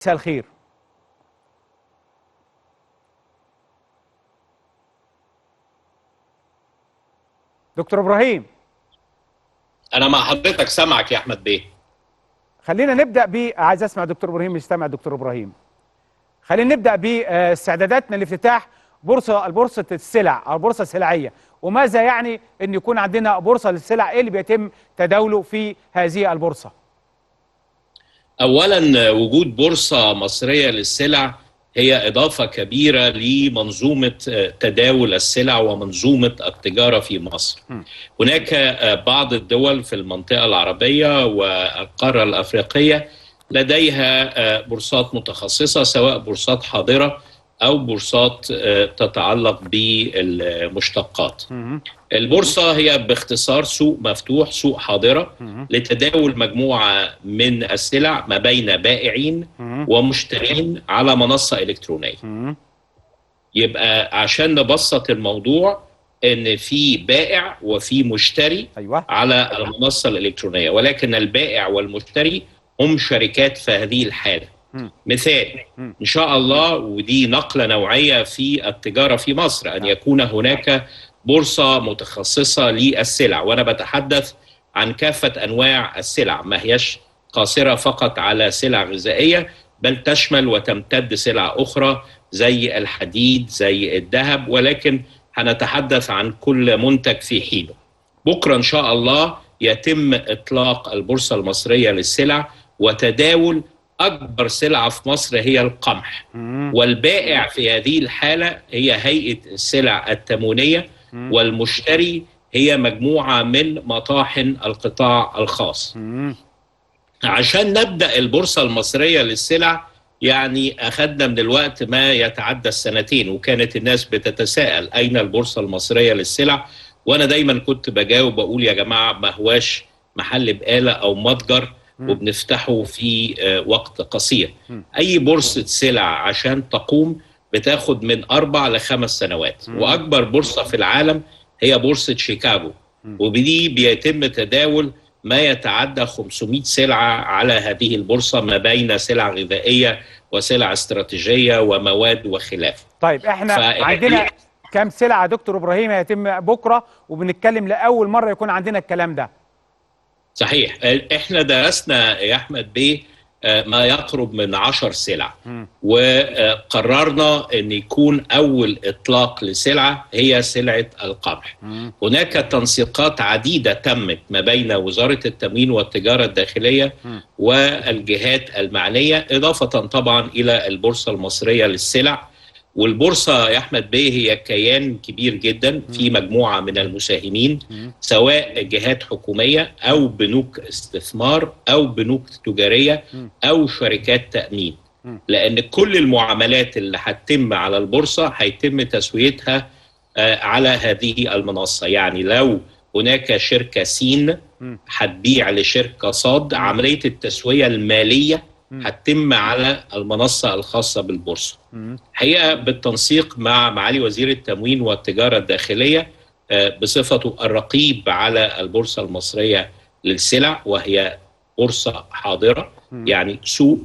مساء الخير. دكتور ابراهيم، انا مع حضرتك سامعك يا احمد بيه. خلينا نبدا عايز اسمع دكتور ابراهيم، يستمع دكتور ابراهيم. خلينا نبدا باستعداداتنا لافتتاح بورصه السلع او البورصه السلعيه، وماذا يعني ان يكون عندنا بورصه للسلع؟ ايه اللي بيتم تداوله في هذه البورصه؟ اولا، وجود بورصه مصريه للسلع هي اضافه كبيره لمنظومه تداول السلع ومنظومه التجاره في مصر. هناك بعض الدول في المنطقه العربيه والقاره الافريقيه لديها بورصات متخصصه، سواء بورصات حاضره او بورصات تتعلق بالمشتقات. البورصة هي باختصار سوق مفتوح، سوق حاضرة لتداول مجموعة من السلع ما بين بائعين ومشترين على منصة إلكترونية. يبقى عشان نبسط الموضوع، إن في بائع وفي مشتري على المنصة الإلكترونية، ولكن البائع والمشتري هم شركات في هذه الحالة. مثال إن شاء الله، ودي نقلة نوعية في التجارة في مصر، أن يكون هناك بورصة متخصصة للسلع، وأنا بتحدث عن كافة أنواع السلع، ما هيش قاصرة فقط على سلع غذائية، بل تشمل وتمتد سلع أخرى زي الحديد، زي الذهب، ولكن هنتحدث عن كل منتج في حينه. بكرة إن شاء الله يتم إطلاق البورصة المصرية للسلع، وتداول أكبر سلعة في مصر هي القمح، والبائع في هذه الحالة هي هيئة السلع التموينية، والمشتري هي مجموعة من مطاحن القطاع الخاص. عشان نبدأ البورصة المصرية للسلع يعني أخذنا من الوقت ما يتعدى السنتين، وكانت الناس بتتساءل أين البورصة المصرية للسلع، وأنا دايما كنت بجاوب بقول يا جماعة ما هواش محل بقالة أو متجر وبنفتحه في وقت قصير. أي بورصة سلع عشان تقوم بتاخد من 4 ل5 سنوات، وأكبر بورصة في العالم هي بورصة شيكاغو، وبدي بيتم تداول ما يتعدى 500 سلعة على هذه البورصة، ما بين سلع غذائية وسلع استراتيجية ومواد وخلافه. طيب احنا عندنا كم سلعة دكتور ابراهيم هيتم بكرة، وبنتكلم لأول مرة يكون عندنا الكلام ده؟ صحيح، احنا درسنا يا احمد بيه ما يقرب من 10 سلع، وقررنا ان يكون اول اطلاق لسلعه هي سلعه القمح. هناك تنسيقات عديده تمت ما بين وزاره التموين والتجاره الداخليه والجهات المعنيه، اضافه طبعا الى البورصه المصريه للسلع. والبورصة يا أحمد بيه هي كيان كبير جدا في مجموعة من المساهمين، سواء جهات حكومية أو بنوك استثمار أو بنوك تجارية أو شركات تأمين، لأن كل المعاملات اللي هتتم على البورصة هيتم تسويتها على هذه المنصة. يعني لو هناك شركة سين هتبيع لشركة صاد، عملية التسوية المالية هتتم على المنصة الخاصة بالبورصة. حقيقة بالتنسيق مع معالي وزير التموين والتجارة الداخلية بصفته الرقيب على البورصة المصرية للسلع، وهي بورصة حاضرة، يعني سوق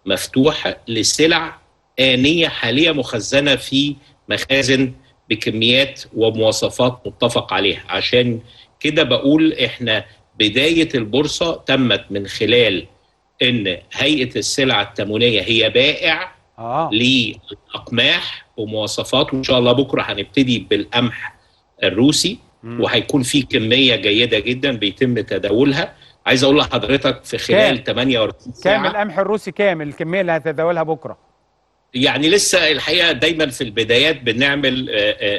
مفتوح لسلع آنية حالية مخزنة في مخازن بكميات ومواصفات متفق عليها. عشان كده بقول احنا بداية البورصة تمت من خلال ان هيئة السلع التموينية هي بائع للأقماح ومواصفات، وإن شاء الله بكرة هنبتدي بالقمح الروسي، وهيكون في كمية جيدة جدا بيتم تداولها. عايز أقول لحضرتك في خلال 48 ساعة كام القمح الروسي، كام الكمية اللي هتتداولها بكرة؟ يعني لسه الحقيقة دايما في البدايات بنعمل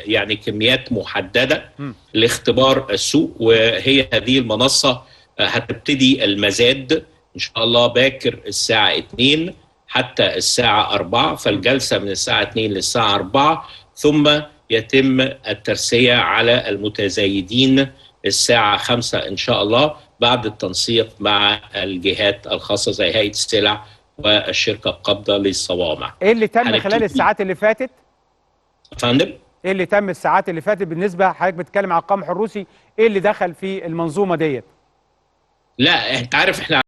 يعني كميات محددة لاختبار السوق، وهي هذه المنصة هتبتدي المزاد إن شاء الله باكر الساعة 2 حتى الساعة 4، فالجلسة من الساعة 2 للساعة 4، ثم يتم الترسية على المتزايدين الساعة 5 إن شاء الله، بعد التنسيق مع الجهات الخاصة زي هيئة السلع والشركة القابضة للصوامع. ايه اللي تم خلال الساعات اللي فاتت؟ فندم؟ ايه اللي تم الساعات اللي فاتت بالنسبة حضرتك بتتكلم على القمح الروسي؟ ايه اللي دخل في المنظومة ديت؟ لا انت عارف احنا